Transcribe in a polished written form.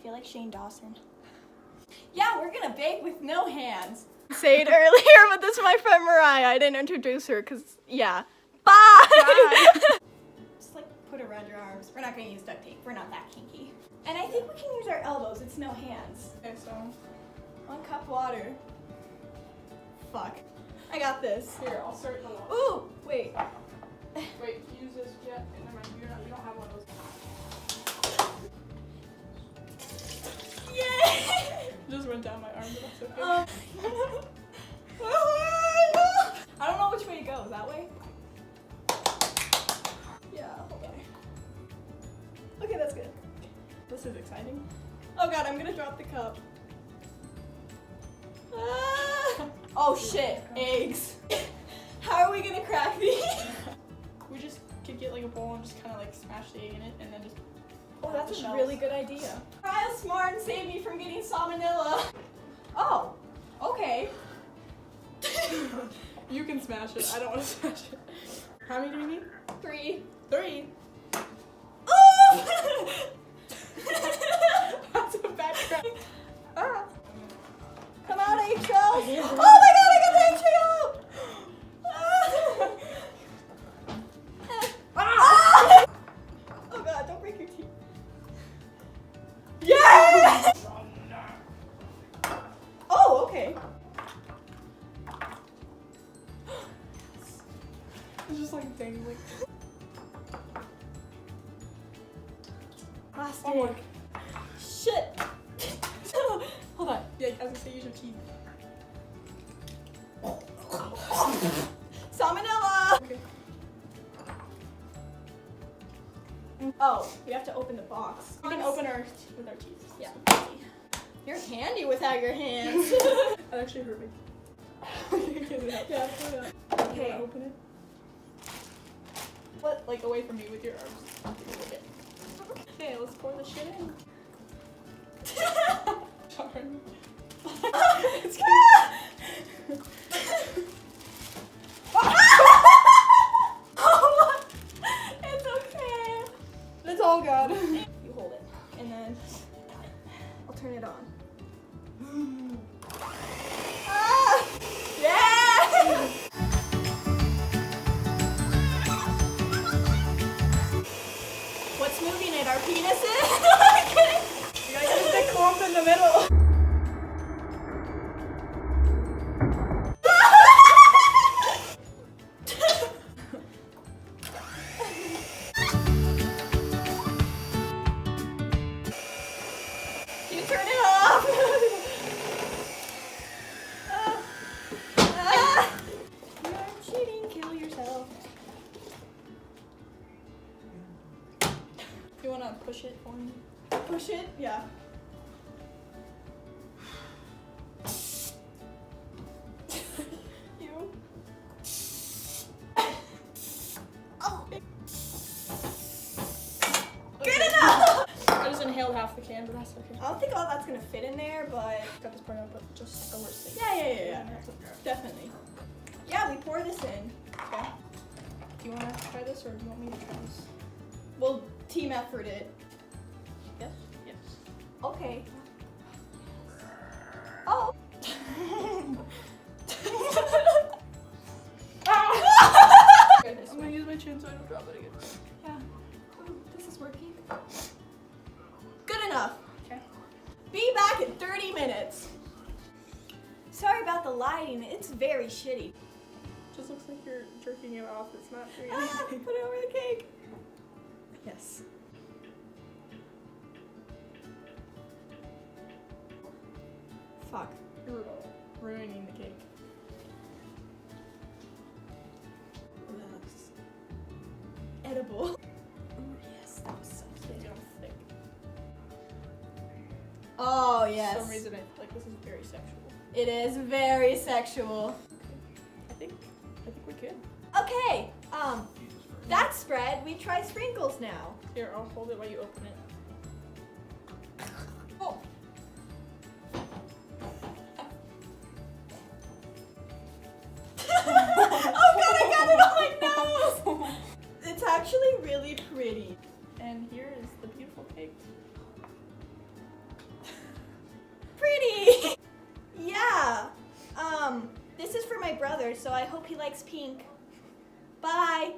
feel like Shane Dawson. Yeah, we're gonna bake with no hands. Say it earlier, but this is my friend Mariah. I didn't introduce her because, yeah. Bye! Just like put it around your arms. We're not gonna use duct tape. We're not that kinky. And I think we can use our elbows. It's no hands. Okay, so 1 cup water. Fuck. I got this. here, I'll start the water. Ooh, wait. Wait, use this. Yeah, never mind. We don't have one of those. Yay! Just went down my arm, but that's okay. I don't know which way to go. That way? Yeah, hold on. Okay, that's good. This is exciting. Oh god, I'm gonna drop the cup. Ah! Oh shit, eggs. How are we gonna crack these? We just could get like a bowl and just kind of like smash the egg in it and then just. Oh, that's the a shells. really good idea. Try us smart and save me from getting salmonella. Oh, okay. You can smash it. I don't want to smash it. How many do we need? 3. 3. Oh! That's a bad crack. Ah. Come out, eggshells. Oh my god, I got the eggshell! Ah. Oh god, don't break your teeth. Yeah! Oh, okay. It's just like dangling. Last Oh my. egg. Shit. Hold on. Yeah, I was gonna say use your teeth. Salmonella! Okay. Oh, we have to open the box. We can open ours with our teeth. Yeah. You're handy without your hands. That actually hurt me. Get it out. Yeah, pull it out. Okay. You wanna open it? What? Like away from me with your arms. Okay. Okay, let's pour the shit in. Sorry. It's good. It's okay. It's all good. You hold it, and then I'll turn it on. Ah! Yeah! What's moving it? Our penises? You gotta get the clump in the middle. You turn it off. You're cheating. Kill yourself. You wanna push it for me? Push it. Yeah. You. Oh. Good enough. I just inhaled half the can, but that's okay. I don't think all that's gonna fit in there, but Got this part out, but just the worst thing. yeah. Definitely. Yeah, we pour this in. Okay. Do you wanna try this or do you want me to try this? We'll team effort it. Yes? Yes. Okay. Oh. Okay, I'm gonna use my chin so I don't drop it again. Yeah. Ooh, this is working. Good enough. Okay. Be back in 30 minutes. Sorry about the lighting. It's very shitty. Just looks like you're jerking it off. It's not doing Ah, anything. put it over the cake. Yes. Fuck. You're ruining the cake. That's edible. Ooh, yes, that was so It's good. getting thick. Oh, For yes. some reason, I feel like this is very sexual. It is very sexual. I think we're good. Okay, that spread, we try sprinkles now. Here, I'll hold it while you open it. Oh. Oh god, I got it on my nose! It's actually really pretty. And here is the beautiful cake. my brother, so I hope he likes pink. Bye.